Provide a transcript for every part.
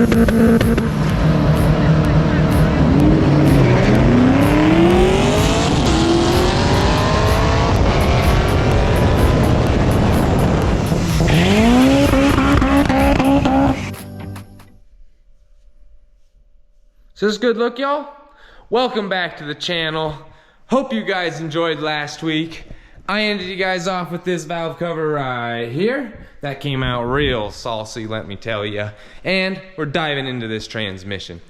So this is good look, y'all. Welcome back to the channel. Hope you guys enjoyed last week. I ended you guys off with this valve cover right here. That came out real saucy, let me tell you. And we're diving into this transmission.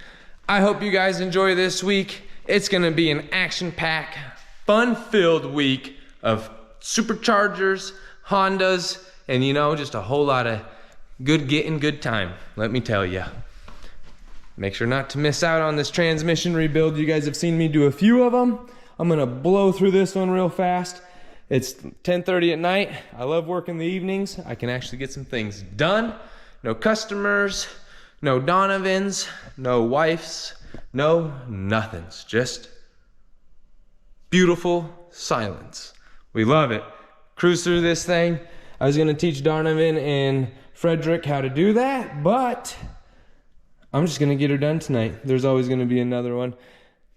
I hope you guys enjoy this week. It's gonna be an action-packed, fun-filled week of superchargers, Hondas, and you know, just a whole lot of good getting good time, let me tell you. Make sure not to miss out on this transmission rebuild. You guys have seen me do a few of them. I'm gonna blow through this one real fast. It's 10:30 at night. I love working the evenings. I can actually get some things done. No customers, no Donovans, no wives, no nothings. Just beautiful silence. We love it. Cruise through this thing. I was gonna teach Donovan and Frederick how to do that, but I'm just gonna get her done tonight. There's always gonna be another one.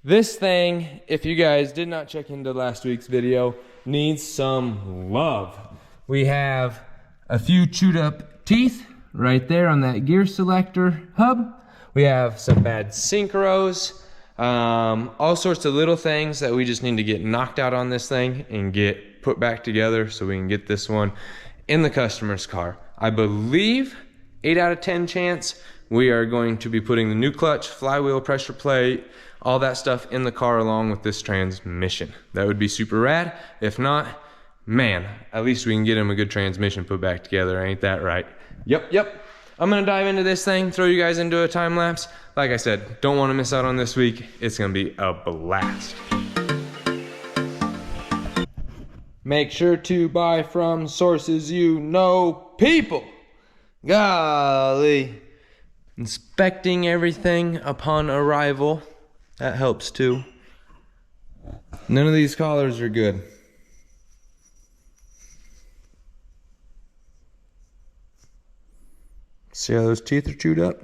This thing, if you guys did not check into last week's video, needs some love. We have a few chewed up teeth right there on that gear selector hub. We have some bad synchros, all sorts of little things that we just need to get knocked out on this thing and get put back together so we can get this one in the customer's car. I believe 8 out of 10 chance we are going to be putting the new clutch, flywheel, pressure plate, all that stuff in the car along with this transmission. That would be super rad. If not, man, at least we can get him a good transmission put back together. Ain't that right? Yep. I'm gonna dive into this thing, throw you guys into a time lapse. Like I said, don't wanna miss out on this week. It's gonna be a blast. Make sure to buy from sources you know, people. Golly. Inspecting everything upon arrival. That helps too. None of these collars are good. See how those teeth are chewed up?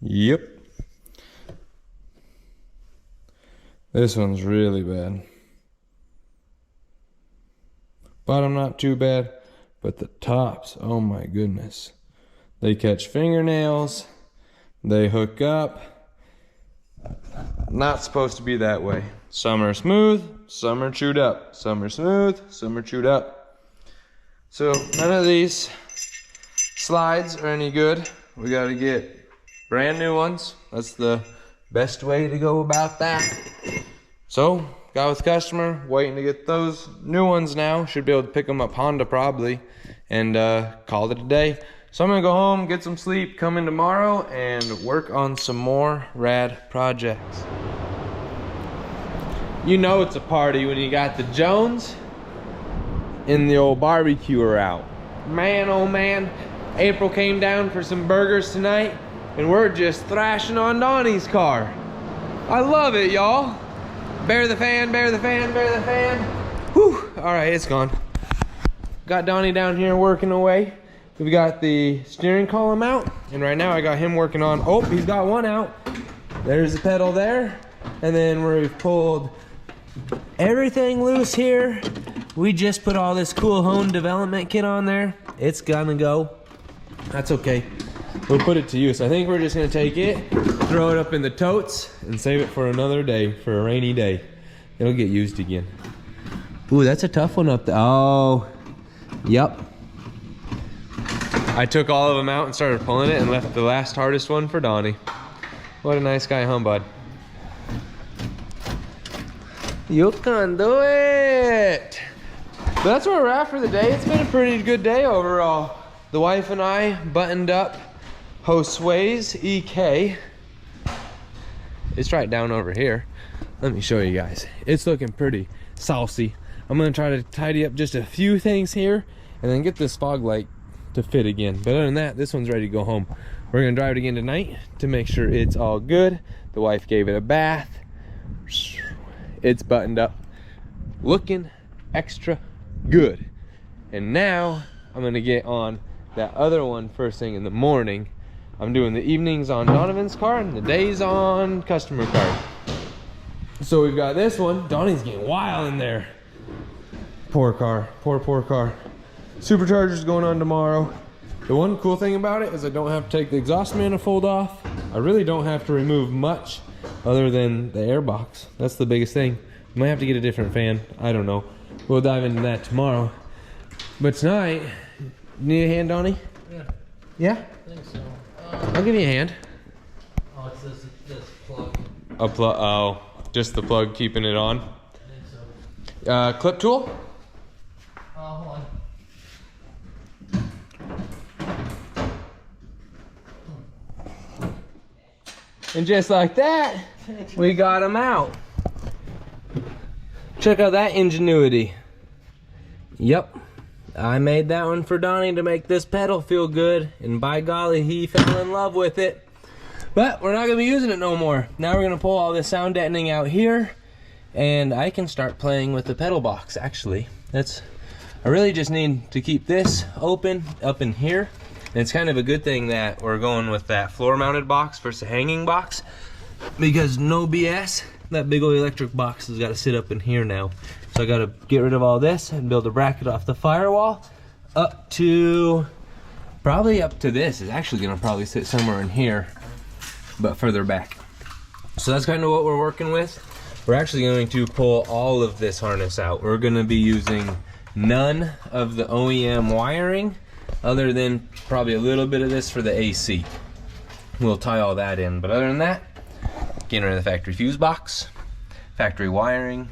Yep. This one's really bad. Bottom not too bad, but the tops, oh my goodness. They catch fingernails, they hook up. Not supposed to be that way. Some are smooth, some are chewed up. Some are smooth, some are chewed up. So none of these slides are any good. We gotta get brand new ones. That's the best way to go about that. So, got with customer, waiting to get those new ones now. Should be able to pick them up Honda probably, and call it a day. So I'm gonna go home, get some sleep, come in tomorrow, and work on some more rad projects. You know it's a party when you got the Jones and the old barbecuer out. Man, oh man, April came down for some burgers tonight, and we're just thrashing on Donnie's car. I love it, y'all. Bear the fan, bear the fan, bear the fan. Whew, all right, it's gone. Got Donnie down here working away. We've got the steering column out, and right now I got him working on, oh, he's got one out. There's the pedal there. And then we've pulled everything loose here. We just put all this cool hone development kit on there. It's gonna go. That's okay. We'll put it to use. I think we're just gonna take it, throw it up in the totes, and save it for another day, for a rainy day. It'll get used again. Ooh, that's a tough one up there. Oh, yep. I took all of them out and started pulling it and left the last hardest one for Donnie. What a nice guy, huh, bud? You can do it! But that's where we're at for the day. It's been a pretty good day overall. The wife and I buttoned up Josue's EK. It's right down over here. Let me show you guys. It's looking pretty saucy. I'm gonna try to tidy up just a few things here and then get this fog light to fit again. But other than that, this one's ready to go home. We're gonna drive it again tonight to make sure it's all good. The wife gave it a bath. It's buttoned up, looking extra good. And now I'm gonna get on that other one first thing in the morning. I'm doing the evenings on Donovan's car and the days on customer car. So we've got this one. Donnie's getting wild in there. Poor car, poor car. Supercharger's going on tomorrow. The one cool thing about it is I don't have to take the exhaust manifold off. I really don't have to remove much other than the air box. That's the biggest thing. You might have to get a different fan. I don't know. We'll dive into that tomorrow. But tonight, need a hand, Donnie? Yeah. Yeah? I think so. I'll give you a hand. Oh, it's this plug. A plug, oh, just the plug keeping it on. I think so. Clip tool? Hold on. And just like that, we got them out. Check out that ingenuity. Yep, I made that one for Donnie to make this pedal feel good, and by golly, he fell in love with it. But we're not gonna be using it no more. Now we're gonna pull all this sound deadening out here, and I can start playing with the pedal box, actually. I really just need to keep this open up in here. And it's kind of a good thing that we're going with that floor mounted box versus a hanging box, because no BS, that big old electric box has got to sit up in here now. So I got to get rid of all this and build a bracket off the firewall up to, probably up to this. It's actually going to probably sit somewhere in here, but further back. So that's kind of what we're working with. We're actually going to pull all of this harness out. We're going to be using none of the OEM wiring, other than probably a little bit of this for the AC. We'll tie all that in, but other than that, getting rid of the factory fuse box, factory wiring,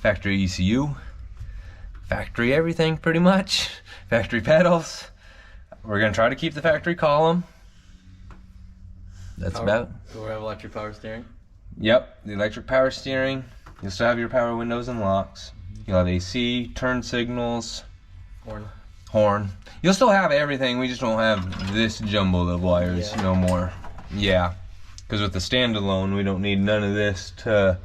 factory ECU, factory everything pretty much, factory pedals. We're gonna try to keep the factory column. That's about. So we have electric power steering? Yep, the electric power steering. You'll still have your power windows and locks. You'll have AC, turn signals, horn. You'll still have everything, we just don't have this jumble of wires no more. Yeah, because with the standalone, we don't need none of this to...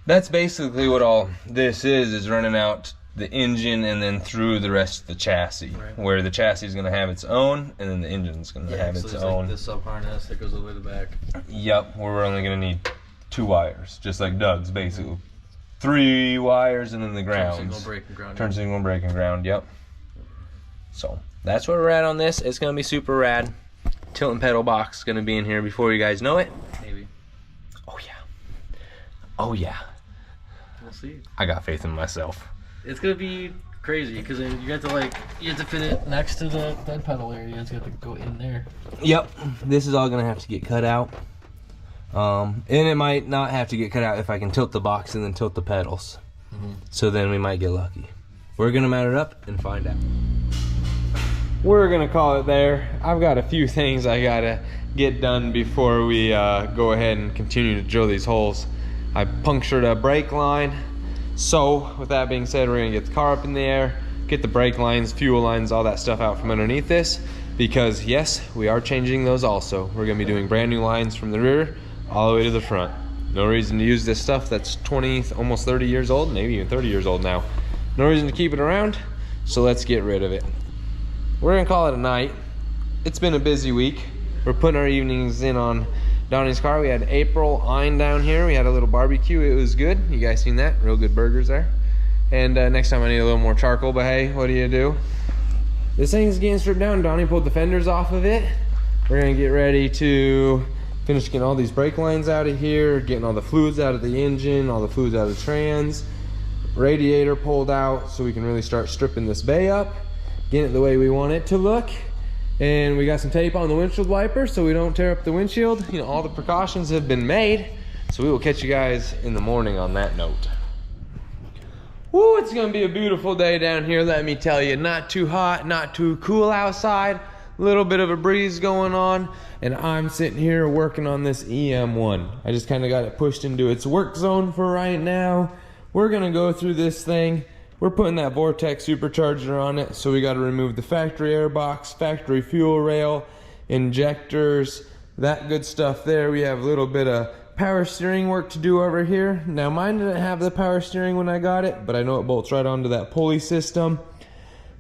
That's basically what all this is running out the engine and then through the rest of the chassis. Right. Where the chassis is going to have its own, and then the engine's going to have its own. Like this sub harness that goes all the way to the back. Yep, where we're only going to need 2 wires, just like Doug's, basically. 3 wires and then the grounds. Turn signal, brake, and ground. Turn signal, brake, and ground, yep. So, that's where we're at on this. It's going to be super rad. Tilt and pedal box is going to be in here before you guys know it. Maybe. Oh, yeah. Oh, yeah. We'll see. I got faith in myself. It's going to be crazy, because you have to fit it next to the dead pedal area. It's got to go in there. Yep. This is all going to have to get cut out. And it might not have to get cut out if I can tilt the box and then tilt the pedals. So then we might get lucky. We're going to mount it up and find out. We're gonna call it there. I've got a few things I gotta get done before we go ahead and continue to drill these holes. I punctured a brake line. So with that being said, we're gonna get the car up in the air, get the brake lines, fuel lines, all that stuff out from underneath this, because yes, we are changing those also. We're gonna be doing brand new lines from the rear all the way to the front. No reason to use this stuff that's 20, almost 30 years old, maybe even 30 years old now. No reason to keep it around, so let's get rid of it. We're gonna call it a night. It's been a busy week. We're putting our evenings in on Donnie's car. We had April Ein down here. We had a little barbecue. It was good. You guys seen that? Real good burgers there. And next time I need a little more charcoal, but hey, what do you do? This thing's getting stripped down. Donnie pulled the fenders off of it. We're gonna get ready to finish getting all these brake lines out of here, getting all the fluids out of the engine, all the fluids out of the trans, radiator pulled out so we can really start stripping this bay up, getting it the way we want it to look. And we got some tape on the windshield wiper so we don't tear up the windshield. You know, all the precautions have been made. So we will catch you guys in the morning on that note. Woo, it's gonna be a beautiful day down here, let me tell you. Not too hot, not too cool outside. A little bit of a breeze going on. And I'm sitting here working on this EM1. I just kind of got it pushed into its work zone for right now. We're gonna go through this thing. We're putting that Vortech Supercharger on it, so we got to remove the factory air box, factory fuel rail, injectors, that good stuff there. We have a little bit of power steering work to do over here. Now mine didn't have the power steering when I got it, but I know it bolts right onto that pulley system.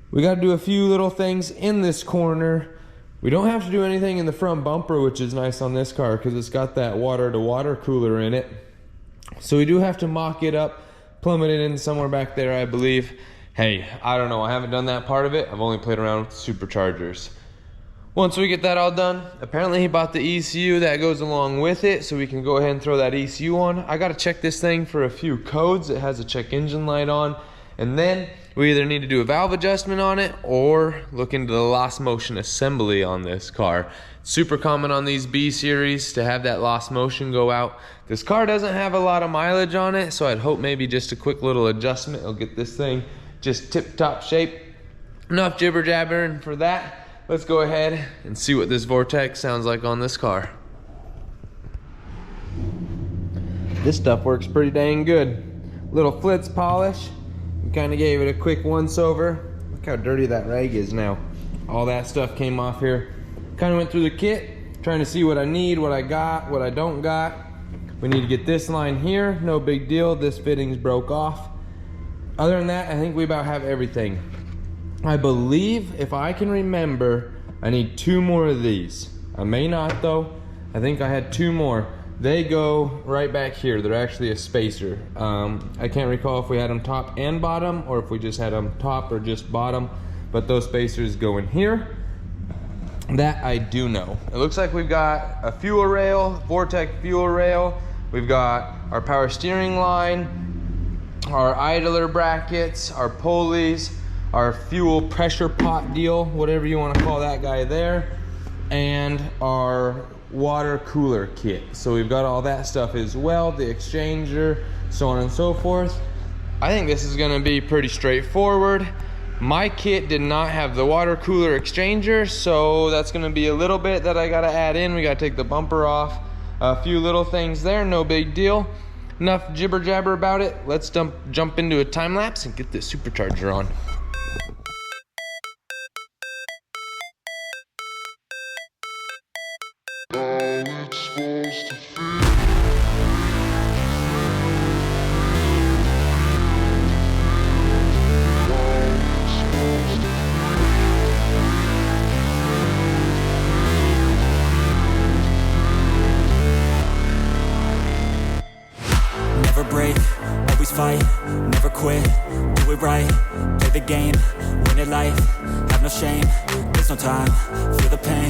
We got to do a few little things in this corner. We don't have to do anything in the front bumper, which is nice on this car because it's got that water-to-water cooler in it. So we do have to mock it up, plummet it in somewhere back there, I believe. Hey, I don't know. I haven't done that part of it. I've only played around with superchargers. Once we get that all done, apparently he bought the ECU that goes along with it, so we can go ahead and throw that ECU on. I got to check this thing for a few codes. It has a check engine light on, and then we either need to do a valve adjustment on it or look into the lost motion assembly on this car. It's super common on these B series to have that lost motion go out. This car doesn't have a lot of mileage on it, so I'd hope maybe just a quick little adjustment will get this thing just tip-top shape. Enough jibber-jabbering for that. Let's go ahead and see what this Vortech sounds like on this car. This stuff works pretty dang good. Little flitz polish. We kind of gave it a quick once over. Look how dirty that rag is now. All that stuff came off here. Kind of went through the kit, trying to see what I need, what I got, what I don't got. We need to get this line here, no big deal. This fittings broke off. Other than that, I think we about have everything. I believe, if I can remember, I need 2 more of these. I may not though. I think I had 2 more. They go right back here. They're actually a spacer. I can't recall if we had them top and bottom or if we just had them top or just bottom, but those spacers go in here. That I do know. It looks like we've got a fuel rail, Vortech fuel rail. We've got our power steering line, our idler brackets, our pulleys, our fuel pressure pot deal, whatever you want to call that guy there, and our water cooler kit. So we've got all that stuff as well, the exchanger, so on and so forth. I think this is going to be pretty straightforward. My kit did not have the water cooler exchanger, so that's going to be a little bit that I got to add in. We got to take the bumper off, a few little things there, no big deal. Enough jibber jabber about it. Let's jump into a time lapse and get this supercharger on. Never break, always fight, never quit, do it right, play the game, win it life, have no shame, there's no time, feel the pain,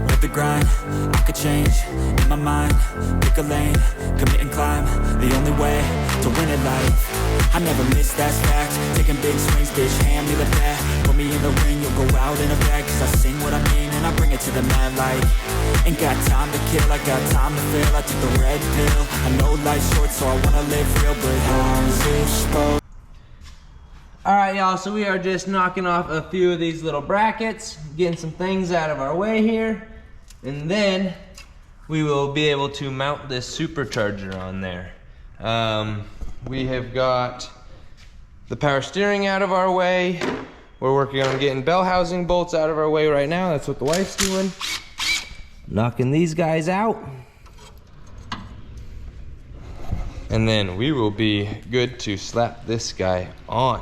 live the grind, I could change, in my mind, pick a lane, commit and climb, the only way to win it life, I never miss, that's fact, taking big swings, bitch, hand me the bat, put me in the ring, you'll go out in a bag, cause I sing what I mean, and I bring it to the mad light, ain't got time to kill, I got time to feel, I took the red pill, I know life's short, so I wanna live real, but how's it supposed? Alright y'all, so we are just knocking off a few of these little brackets, getting some things out of our way here, and then we will be able to mount this supercharger on there. We have got the power steering out of our way. We're working on getting bell housing bolts out of our way right now. That's what the wife's doing. Knocking these guys out. And then we will be good to slap this guy on.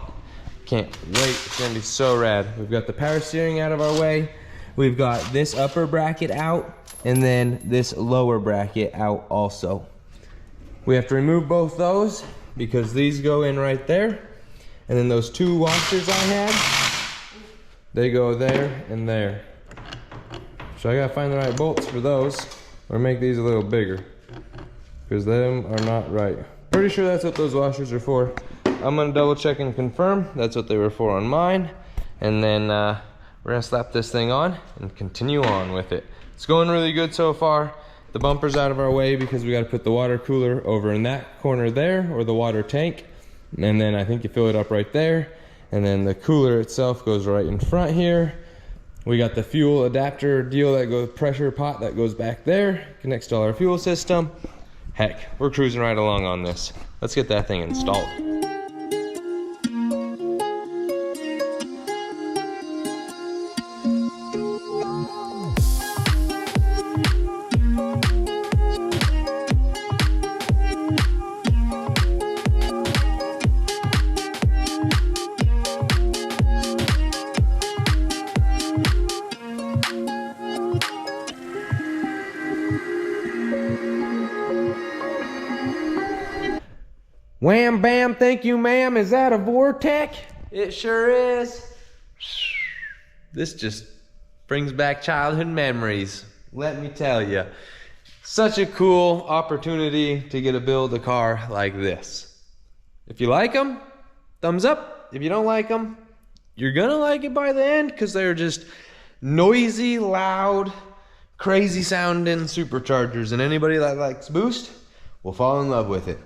Can't wait, it's gonna be so rad. We've got the power steering out of our way. We've got this upper bracket out, and then this lower bracket out also. We have to remove both those because these go in right there. And then those 2 washers I had, they go there and there. So I gotta find the right bolts for those, or make these a little bigger, because them are not right. Pretty sure that's what those washers are for. I'm gonna double check and confirm that's what they were for on mine, and then we're gonna slap this thing on and continue on with it. It's going really good so far. The bumper's out of our way because we gotta put the water cooler over in that corner there, or the water tank, and then I think you fill it up right there, and then the cooler itself goes right in front here. We got the fuel adapter deal that goes, pressure pot that goes back there, connects to all our fuel system. Heck, we're cruising right along on this. Let's get that thing installed. Wham bam, thank you ma'am. Is that a Vortech? It sure is. This just brings back childhood memories, let me tell you. Such a cool opportunity to get to build a car like this. If you like them, thumbs up. If you don't like them, you're gonna like it by the end, because they're just noisy, loud, crazy sounding superchargers, and anybody that likes boost will fall in love with it.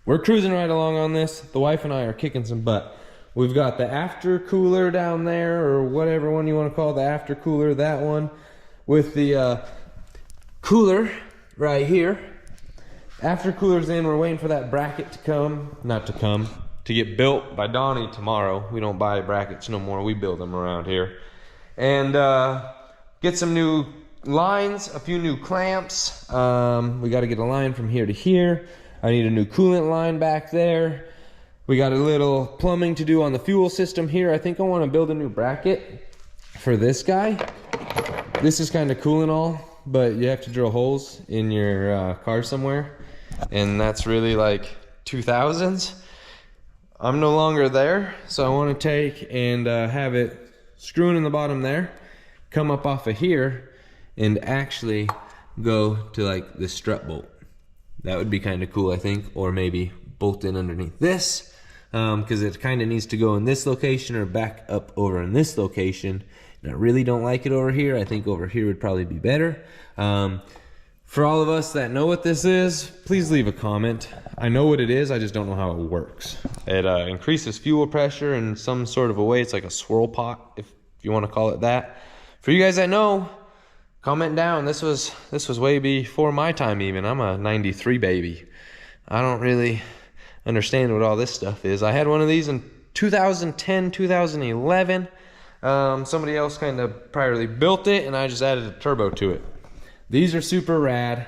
We're cruising right along on this. The wife and I are kicking some butt. We've got the after cooler down there, or whatever one you want to call the after cooler, that one, with the cooler right here. After cooler's in, we're waiting for that bracket to come, to get built by Donnie tomorrow. We don't buy brackets no more, we build them around here. And get some new lines, a few new clamps. We got to get a line from here to here. I need a new coolant line back there. We got a little plumbing to do on the fuel system here. I think I want to build a new bracket for this guy. This is kind of cool and all, but you have to drill holes in your car somewhere, and that's really like 2000s. I'm no longer there, so I want to take and have it screwing in the bottom there, come up off of here, and actually go to like the strut bolt. That would be kind of cool, I think, or maybe bolt in underneath this, because it kind of needs to go in this location or back up over in this location. And I really don't like it over here. I think over here would probably be better. For all of us that know what this is, please leave a comment. I know what it is, I just don't know how it works. It increases fuel pressure in some sort of a way. It's like a swirl pot, if you want to call it that. For you guys that know, comment down. This was way before my time even. I'm a 93 baby. I don't really understand what all this stuff is. I had one of these in 2010, 2011. Somebody else kind of priorly built it, and I just added a turbo to it. These are super rad.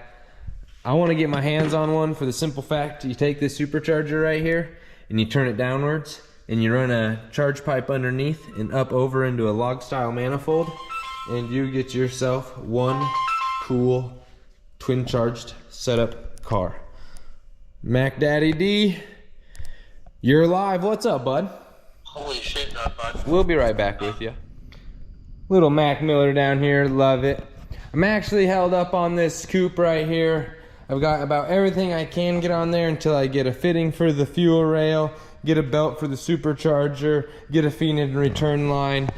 I want to get my hands on one for the simple fact you take this supercharger right here and you turn it downwards and you run a charge pipe underneath and up over into a log style manifold, and you get yourself one cool twin charged setup car. Mac Daddy D, you're live. What's up, bud? Holy shit, not bud. We'll be right back with you. Little Mac Miller down here, love it. I'm actually held up on this coupe right here. I've got about everything I can get on there until I get a fitting for the fuel rail, get a belt for the supercharger, get a feed and return line.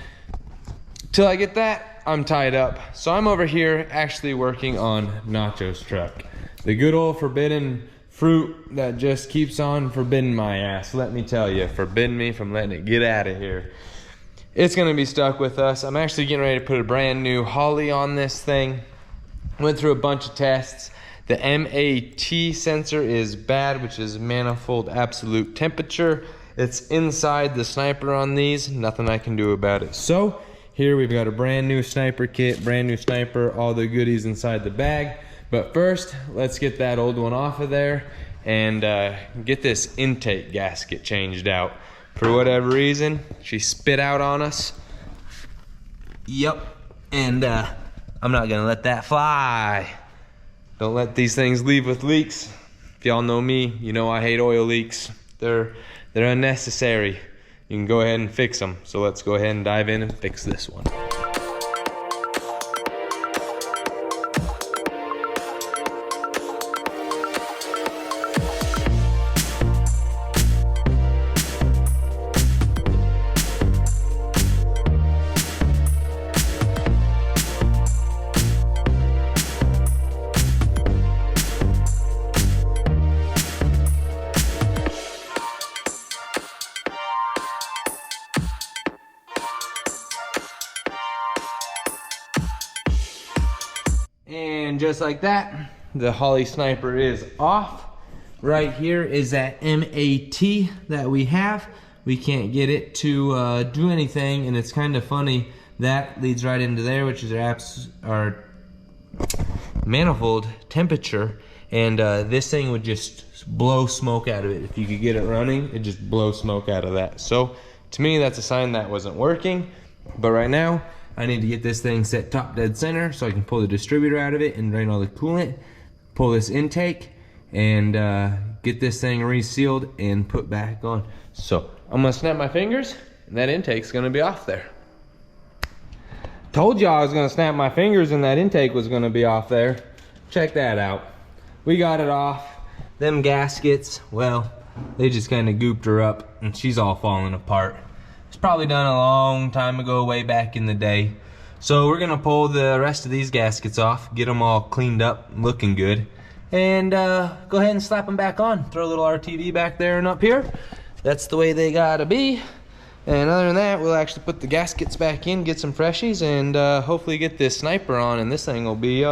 Till I get that, I'm tied up. So I'm over here actually working on Nacho's truck. The good old forbidden fruit that just keeps on forbidding my ass. Let me tell you, forbidding me from letting it get out of here. It's gonna be stuck with us. I'm actually getting ready to put a brand new Holly on this thing. Went through a bunch of tests. The MAT sensor is bad, which is manifold absolute temperature. It's inside the sniper on these. Nothing I can do about it. So here we've got a brand new sniper kit, brand new sniper, all the goodies inside the bag. But first, let's get that old one off of there and get this intake gasket changed out. For whatever reason, she spit out on us. Yep, and I'm not gonna let that fly. Don't let these things leave with leaks. If y'all know me, you know I hate oil leaks. They're unnecessary. You can go ahead and fix them. So let's go ahead and dive in and fix this one. And just like that, the Holly sniper is off. Right here is that MAT that we have. We can't get it to do anything, and it's kind of funny. That leads right into there, which is our manifold temperature, and this thing would just blow smoke out of it. If you could get it running, it just blow smoke out of that. So to me, that's a sign that wasn't working. But right now, I need to get this thing set top dead center so I can pull the distributor out of it and drain all the coolant, pull this intake, and get this thing resealed and put back on. So I'm gonna snap my fingers and that intake's gonna be off there. Told y'all I was gonna snap my fingers and that intake was gonna be off there. Check that out. We got it off. Them gaskets, well, they just kind of gooped her up and she's all falling apart. It's probably done a long time ago, way back in the day. So we're gonna pull the rest of these gaskets off, get them all cleaned up, looking good, and go ahead and slap them back on. Throw a little RTV back there and up here. That's the way they gotta be. And other than that, we'll actually put the gaskets back in, get some freshies, and hopefully get this sniper on, and this thing will be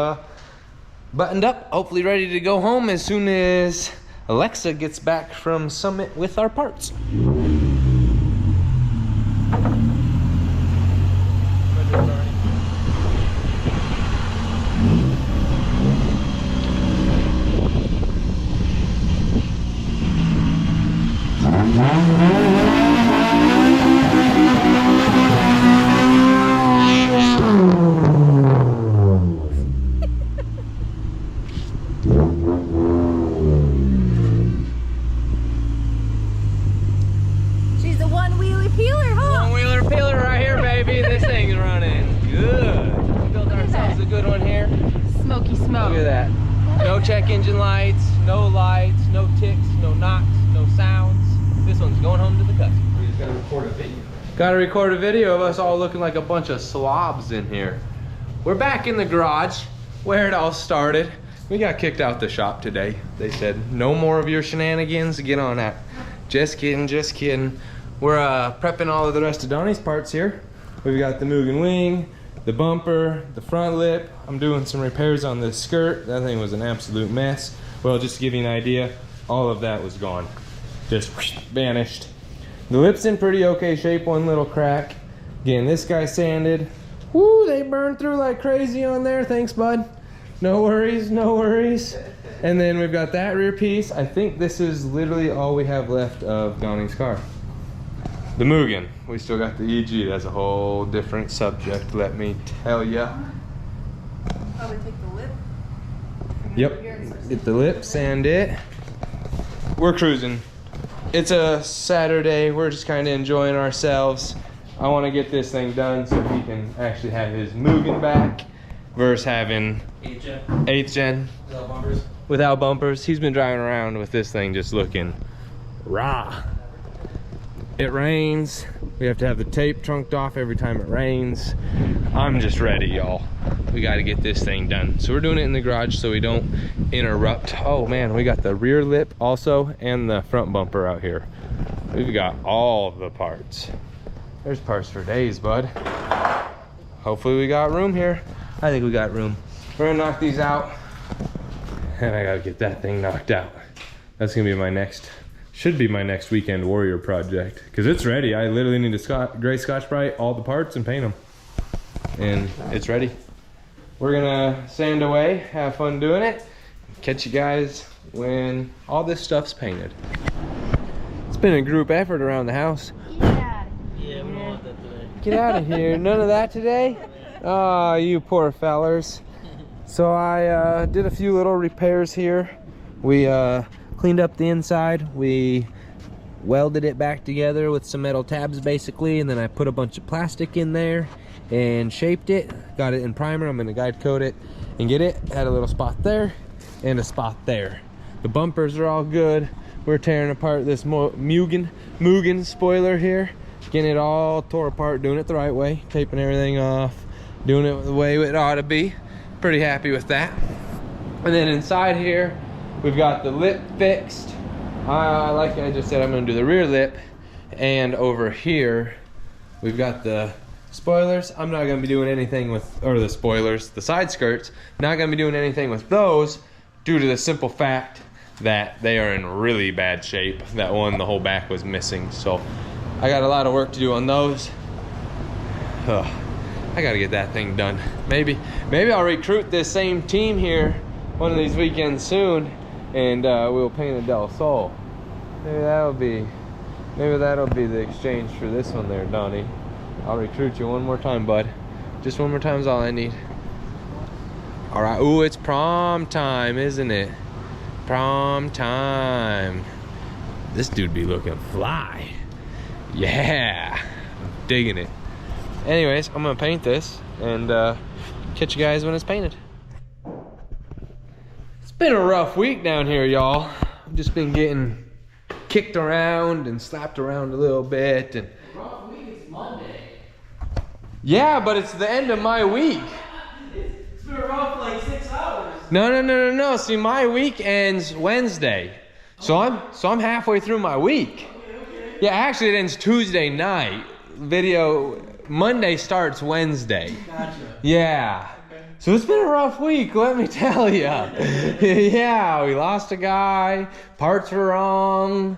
buttoned up, hopefully ready to go home as soon as Alexa gets back from Summit with our parts. She's a one-wheeler peeler, huh? One-wheeler peeler right here, baby. This thing's running good. We built ourselves a good one here. Smoky smoke. Look at that. No check engine lights, no ticks, no knocks, no sounds. This one's going home to the customer. We just gotta record a video. Gotta record a video of us all looking like a bunch of slobs in here. We're back in the garage where it all started. We got kicked out the shop today. They said, no more of your shenanigans, get on that. Just kidding, just kidding. We're prepping all of the rest of Donnie's parts here. We've got the Mugen wing, the bumper, the front lip. I'm doing some repairs on this skirt. That thing was an absolute mess. Well, just to give you an idea, all of that was gone. Just vanished. The lip's in pretty okay shape, one little crack. Again, this guy sanded. Woo, they burned through like crazy on there. Thanks, bud. No worries, no worries. And then we've got that rear piece. I think this is literally all we have left of Donnie's car. The Mugen. We still got the EG. That's a whole different subject, let me tell ya. Probably take the lip. Yep. Get the lip, sand it. We're cruising. It's a Saturday. We're just kind of enjoying ourselves. I want to get this thing done so he can actually have his Mugen back versus having 8th gen Without bumpers. without bumpers. He's been driving around with this thing just looking raw. It rains. We have to have the tape trunked off every time it rains. I'm just ready, y'all. We got to get this thing done. So we're doing it in the garage so we don't interrupt. Oh man, we got the rear lip also and the front bumper out here. We've got all of the parts. There's parts for days, bud. Hopefully we got room here. I think we got room. We're gonna knock these out and I gotta get that thing knocked out. That's gonna be my next, should be my next weekend warrior project because it's ready. I literally need to gray Scotch-Brite all the parts and paint them, and it's ready. We're gonna sand away, have fun doing it. Catch you guys when all this stuff's painted. It's been a group effort around the house. Yeah. Yeah, we don't want that today. Get out of here. None of that today? Oh, you poor fellers. So I did a few little repairs here. We cleaned up the inside. We welded it back together with some metal tabs basically, and then I put a bunch of plastic in there and shaped it. Got it in primer. I'm gonna guide coat it and get it. Had a little spot there and a spot there. The bumpers are all good. We're tearing apart this Mugen spoiler here, getting it all tore apart, doing it the right way, taping everything off, doing it the way it ought to be. Pretty happy with that. And then inside here, we've got the lip fixed. Like I just said, I'm gonna do the rear lip. And over here, we've got the spoilers. I'm not gonna be doing anything with, or the spoilers, the side skirts, not gonna be doing anything with those due to the simple fact that they are in really bad shape. That one, the whole back was missing. So I got a lot of work to do on those. Ugh, I gotta get that thing done. Maybe I'll recruit this same team here one of these weekends soon, and we'll paint a Del Sol. Maybe that'll be the exchange for this one there, Donnie. I'll recruit you one more time, bud. Just one more time is all I need. All right. Ooh, it's prom time, isn't it? Prom time. This dude be looking fly. Yeah, I'm digging it. Anyways, I'm gonna paint this and catch you guys when it's painted. It's been a rough week down here, y'all. I've just been getting kicked around and slapped around a little bit. And Rough week, it's Monday. yeah, but it's the end of my week. It's been rough for like 6 hours. No. See, my week ends Wednesday. So I'm halfway through my week. Okay. Yeah, actually it ends Tuesday night. Video Monday starts Wednesday. Gotcha. Yeah. Okay. So it's been a rough week, let me tell you. Yeah, we lost a guy. Parts are wrong.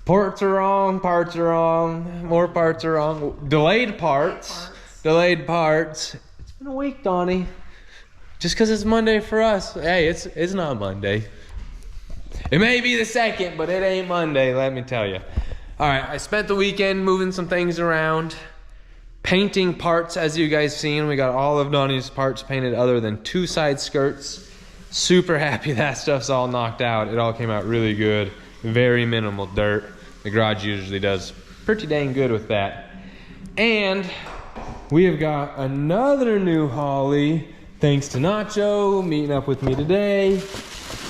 Parts are wrong. Parts are wrong. More parts are wrong. Delayed parts. Delayed parts. It's been a week, Donnie. Just because it's Monday for us. Hey, it's not Monday. It may be the second, but it ain't Monday, let me tell you. All right, I spent the weekend moving some things around, painting parts, as you guys seen. We got all of Donnie's parts painted other than 2 side skirts. Super happy that stuff's all knocked out. It all came out really good. Very minimal dirt. The garage usually does pretty dang good with that. And we have got another new Holly, thanks to Nacho meeting up with me today.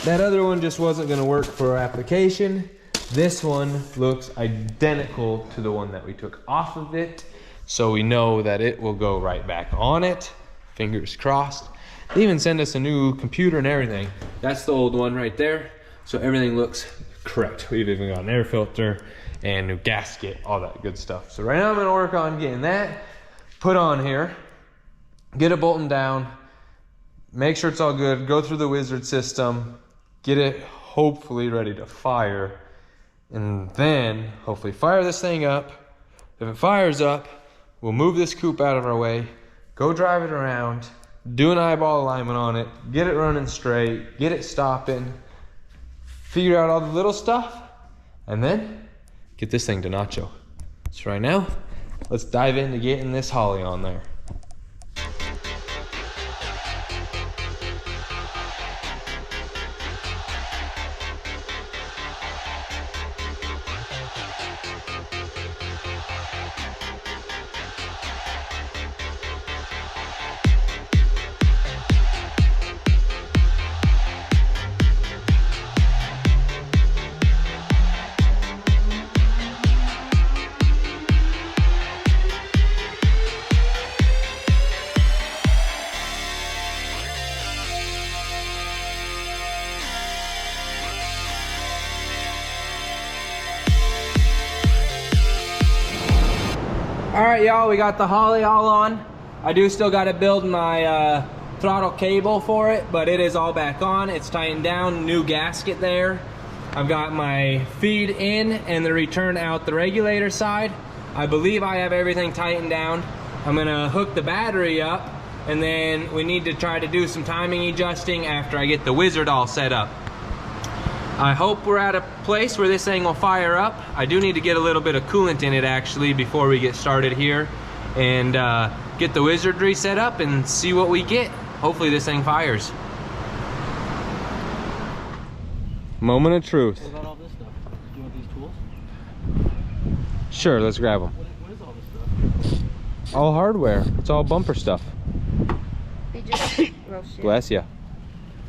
That other one just wasn't gonna work for our application. This one looks identical to the one that we took off of it. So we know that it will go right back on it. Fingers crossed. They even send us a new computer and everything. That's the old one right there. So everything looks correct. We've even got an air filter and new gasket, all that good stuff. So right now I'm gonna work on getting that put on here, get it bolted down, make sure it's all good, go through the wizard system, get it hopefully ready to fire, and then hopefully fire this thing up. If it fires up, we'll move this coupe out of our way, go drive it around, do an eyeball alignment on it, get it running straight, get it stopping, figure out all the little stuff, and then get this thing to Nacho. So right now, let's dive into getting this Holly on there. All right, y'all, we got the Holly all on. I do still got to build my throttle cable for it, but it is all back on. It's tightened down, new gasket there. I've got my feed in and the return out the regulator side. I believe I have everything tightened down. I'm gonna hook the battery up, and then we need to try to do some timing adjusting after I get the wizard all set up. I hope we're at a place where this thing will fire up. I do need to get a little bit of coolant in it actually before we get started here, and get the wizardry set up and see what we get. Hopefully this thing fires. Moment of truth. What about all this stuff? Do you want these tools? Sure, let's grab them. What is all this stuff? All hardware. It's all bumper stuff. They just roast shit. Bless ya.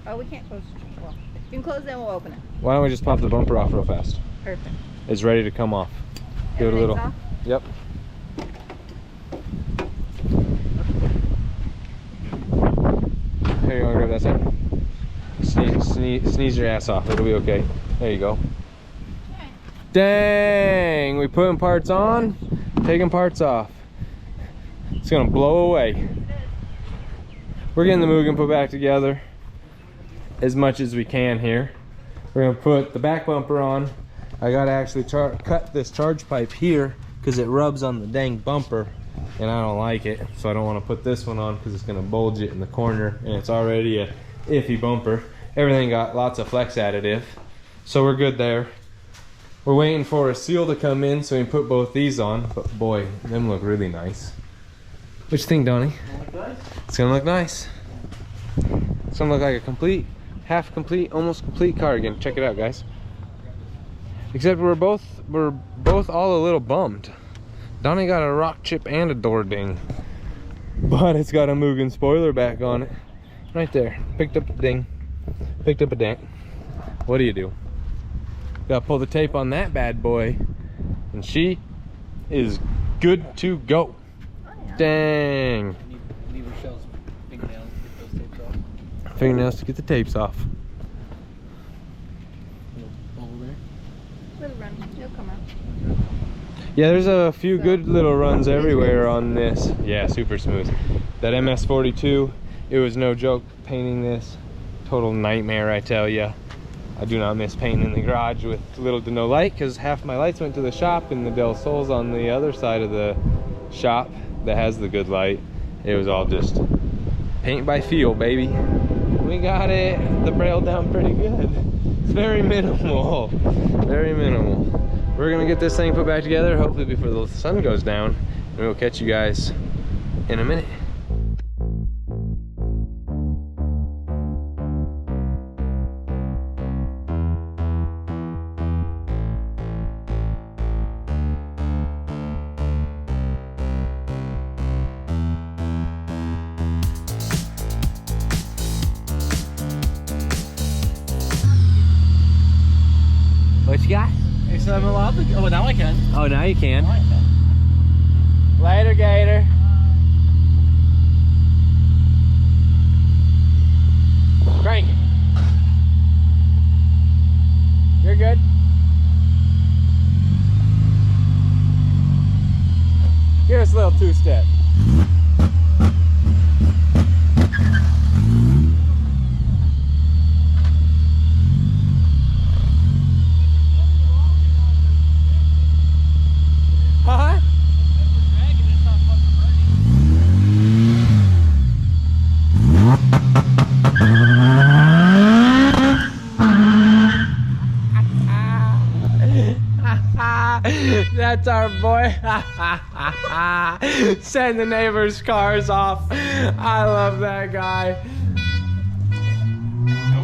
Oh, we can't close it. Well, you can close it and we'll open it. Why don't we just pop the bumper off real fast? Perfect. It's ready to come off. Give it a little. Everything's off? Yep. Here, you want to grab that side? Sneeze your ass off. It'll be okay. There you go. Dang! We putting parts on, taking parts off. It's gonna blow away. We're getting the Mugen put back together as much as we can here. We're gonna put the back bumper on. I gotta actually cut this charge pipe here because it rubs on the dang bumper and I don't like it. So I don't want to put this one on because it's gonna bulge it in the corner, and it's already a iffy bumper. Everything got lots of flex additive, so we're good there. We're waiting for a seal to come in so we can put both these on, but boy, them look really nice. What you think, Donnie? Look nice? It's gonna look nice. It's gonna look like a complete half complete, almost complete car again. Check it out, guys. Except we're both all a little bummed. Donnie got a rock chip and a door ding, but it's got a Mugen spoiler back on it. Right there. Picked up a ding. Picked up a dent. What do you do? Gotta pull the tape on that bad boy, and she is good to go. Oh, yeah. Dang. Need Rochelle's fingernails to get those tapes off. Fingernails to get the tapes off. Little bubble there. Little run. He'll come out. Yeah, there's a few good little runs everywhere on this. Yeah, super smooth. That MS42, it was no joke painting this. Total nightmare, I tell ya. I do not miss painting in the garage with little to no light, because half my lights went to the shop and the Del Sol's on the other side of the shop that has the good light. It was all just paint by feel, baby. We got it, the braille down pretty good. It's very minimal, very minimal. We're gonna get this thing put back together, hopefully before the sun goes down, and we'll catch you guys in a minute. What you got? Hey, so I'm allowed to. Oh, now I can. Oh, now you can. Now I can. Later, Gator. Crank it. You're good. Give us a little two-step. Huh? That's our boy. Send the neighbors' cars off. I love that guy.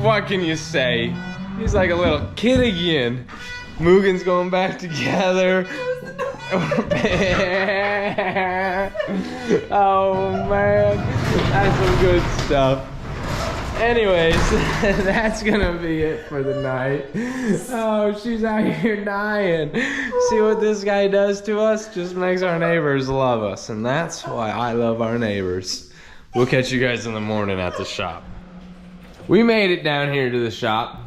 What can you say? He's like a little kid again. Mugen's going back together. Oh man, that's some good stuff. Anyways, that's gonna be it for the night. Oh, she's out here dying. See what this guy does to us? Just makes our neighbors love us, and that's why I love our neighbors. We'll catch you guys in the morning at the shop. We made it down here to the shop.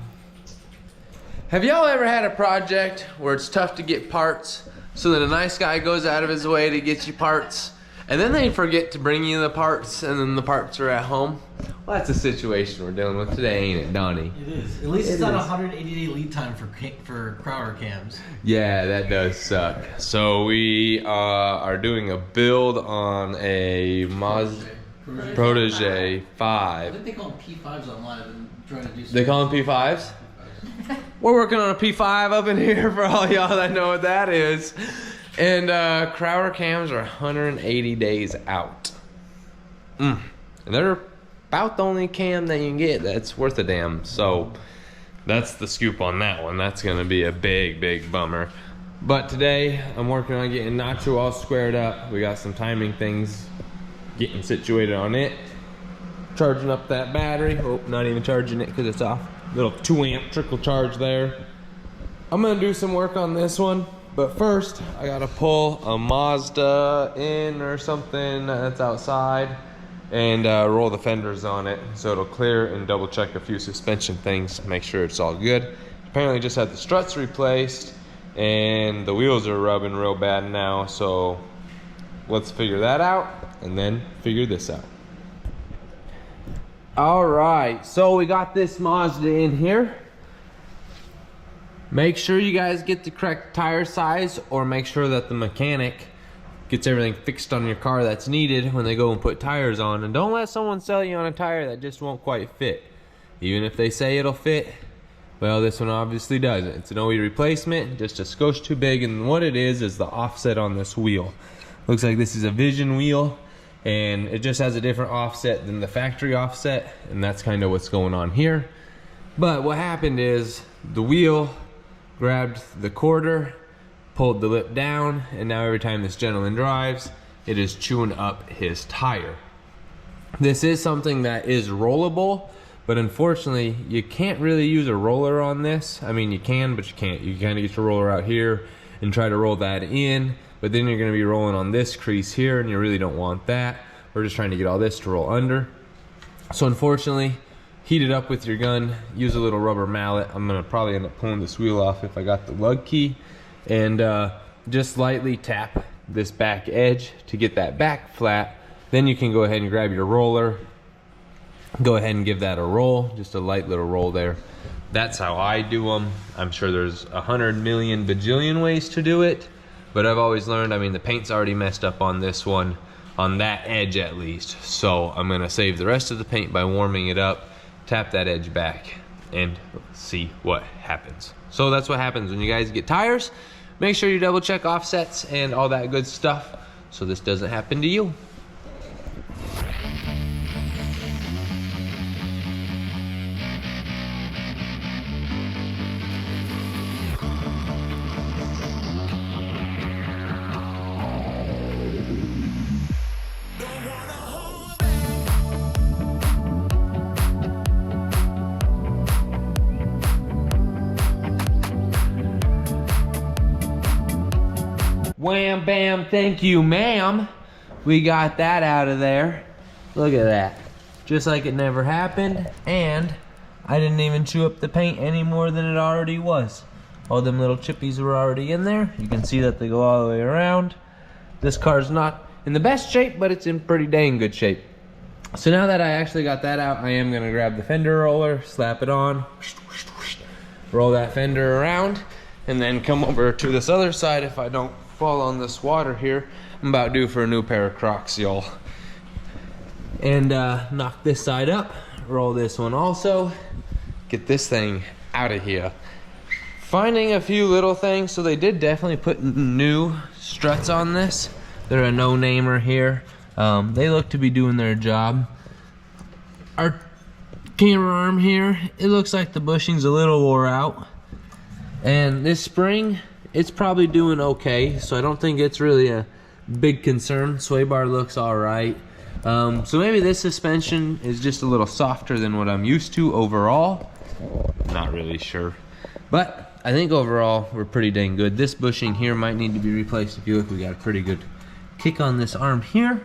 Have y'all ever had a project where it's tough to get parts, so that a nice guy goes out of his way to get you parts, and then they forget to bring you the parts, and then the parts are at home? Well, that's a situation we're dealing with today, ain't it, Donnie? It is. At least it's not a 180-day lead time for Crowder cams. Yeah, that does suck. So we are doing a build on a Protege 5. I think they call them P5s online. I've been trying to do something. They call them P5s? We're working on a P5 up in here for all y'all that know what that is. And Crowder cams are 180 days out. And they're about the only cam that you can get that's worth a damn. So that's the scoop on that one. That's gonna be a big bummer. But today I'm working on getting Nacho all squared up. We got some timing things getting situated on it. Charging up that battery. Oh, not even charging it because it's off. Little 2 amp trickle charge there. I'm gonna do some work on this one, but first I gotta pull a Mazda in or something that's outside and roll the fenders on it so it'll clear, and double check a few suspension things, make sure it's all good. Apparently just had the struts replaced and the wheels are rubbing real bad now, so let's figure that out and then figure this out. All right, so we got this Mazda in here. Make sure you guys get the correct tire size, or make sure that the mechanic gets everything fixed on your car that's needed when they go and put tires on. And don't let someone sell you on a tire that just won't quite fit. Even if they say it'll fit, well, this one obviously doesn't. It's an OE replacement, just a skosh too big, and what it is the offset on this wheel. Looks like this is a Vision wheel, and it just has a different offset than the factory offset, and that's kind of what's going on here. But what happened is the wheel grabbed the quarter, pulled the lip down, and now every time this gentleman drives, it is chewing up his tire. This is something that is rollable, but unfortunately you can't really use a roller on this. I mean, you can, but you can't. You kind of get your roller out here and try to roll that in, but then you're going to be rolling on this crease here, and you really don't want that. We're just trying to get all this to roll under. So unfortunately, heat it up with your gun, use a little rubber mallet. I'm going to probably end up pulling this wheel off if I got the lug key, and just lightly tap this back edge to get that back flat. Then you can go ahead and grab your roller, go ahead and give that a roll, just a light little roll there. That's how I do them. I'm sure there's 100 million bajillion ways to do it, but I've always learned, I mean, the paint's already messed up on this one, on that edge at least. So I'm gonna save the rest of the paint by warming it up, tap that edge back, and see what happens. So that's what happens when you guys get tires. Make sure you double check offsets and all that good stuff so this doesn't happen to you. Wham bam, thank you ma'am. We got that out of there. Look at that. Just like it never happened, and I didn't even chew up the paint any more than it already was. All them little chippies were already in there. You can see that they go all the way around. This car's not in the best shape, but it's in pretty dang good shape. So now that I actually got that out, I am gonna grab the fender roller, slap it on, roll that fender around, and then come over to this other side if I don't fall on this water here. I'm about due for a new pair of Crocs, y'all. And knock this side up, roll this one also, get this thing out of here. Finding a few little things, so they did definitely put new struts on this. They're a no-namer here. They look to be doing their job. Our camera arm here, it looks like the bushing's a little wore out. And this spring, it's probably doing okay, so I don't think it's really a big concern. Sway bar looks all right. So maybe this suspension is just a little softer than what I'm used to overall. Not really sure. But I think overall, we're pretty dang good. This bushing here might need to be replaced. If you look, we got a pretty good kick on this arm here.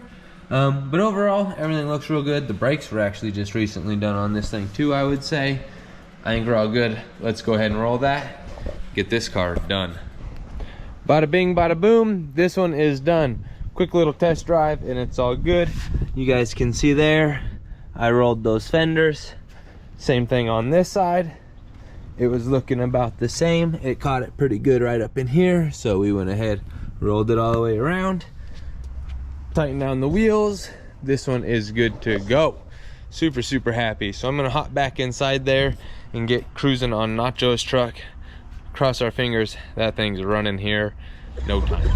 But overall, everything looks real good. The brakes were actually just recently done on this thing too, I would say. I think we're all good. Let's go ahead and roll that. Get this car done. Bada bing, bada boom, this one is done. Quick little test drive and it's all good. You guys can see there, I rolled those fenders. Same thing on this side. It was looking about the same. It caught it pretty good right up in here, so we went ahead, rolled it all the way around. Tighten down the wheels. This one is good to go. Super, super happy. So I'm gonna hop back inside there and get cruising on Nacho's truck. Cross our fingers, that thing's running here, no time.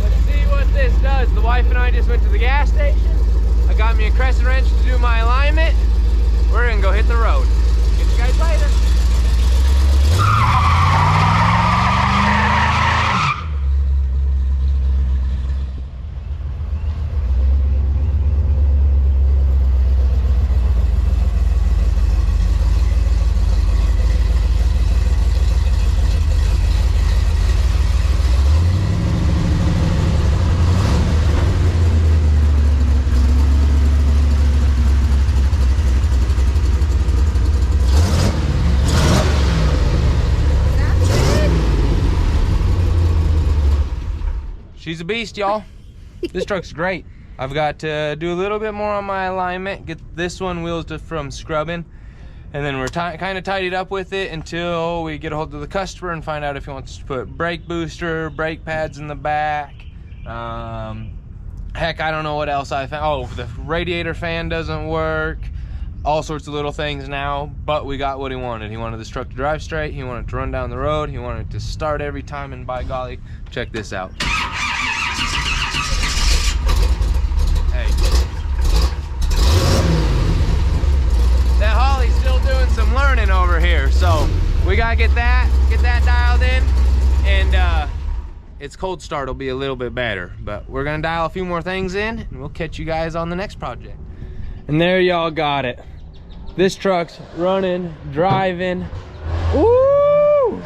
Let's see what this does. The wife and I just went to the gas station. I got me a crescent wrench to do my alignment. We're gonna go hit the road. Get you guys later. She's a beast, y'all. This truck's great. I've got to do a little bit more on my alignment, get this one wheels from scrubbing, and then we're kind of tidied up with it until we get a hold of the customer and find out if he wants to put brake booster, brake pads in the back. Heck, I don't know what else I found. Oh, the radiator fan doesn't work. All sorts of little things now, but we got what he wanted. He wanted this truck to drive straight. He wanted to run down the road. He wanted to start every time, and by golly, check this out. Hey, that Holly's still doing some learning over here. So we gotta get that dialed in, and its cold start will be a little bit better. But we're gonna dial a few more things in, and we'll catch you guys on the next project. And there y'all got it. This truck's running, driving. Ooh,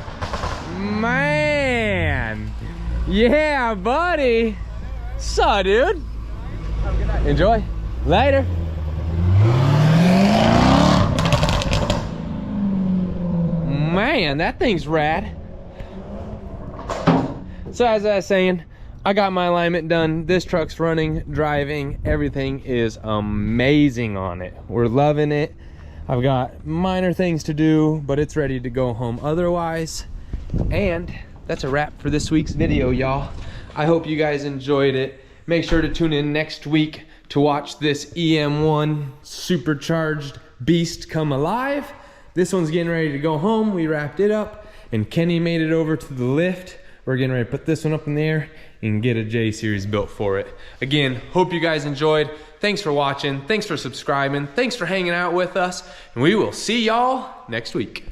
man. Yeah, buddy. So, dude. Enjoy. Later. Man, that thing's rad. So as I was saying, I got my alignment done. This truck's running, driving, everything is amazing on it. We're loving it. I've got minor things to do, but it's ready to go home otherwise. And that's a wrap for this week's video, y'all. I hope you guys enjoyed it. Make sure to tune in next week to watch this EM1 supercharged beast come alive. This one's getting ready to go home. We wrapped it up, and Kenny made it over to the lift. We're getting ready to put this one up in the air and get a J-Series built for it. Again, hope you guys enjoyed. Thanks for watching. Thanks for subscribing. Thanks for hanging out with us. And we will see y'all next week.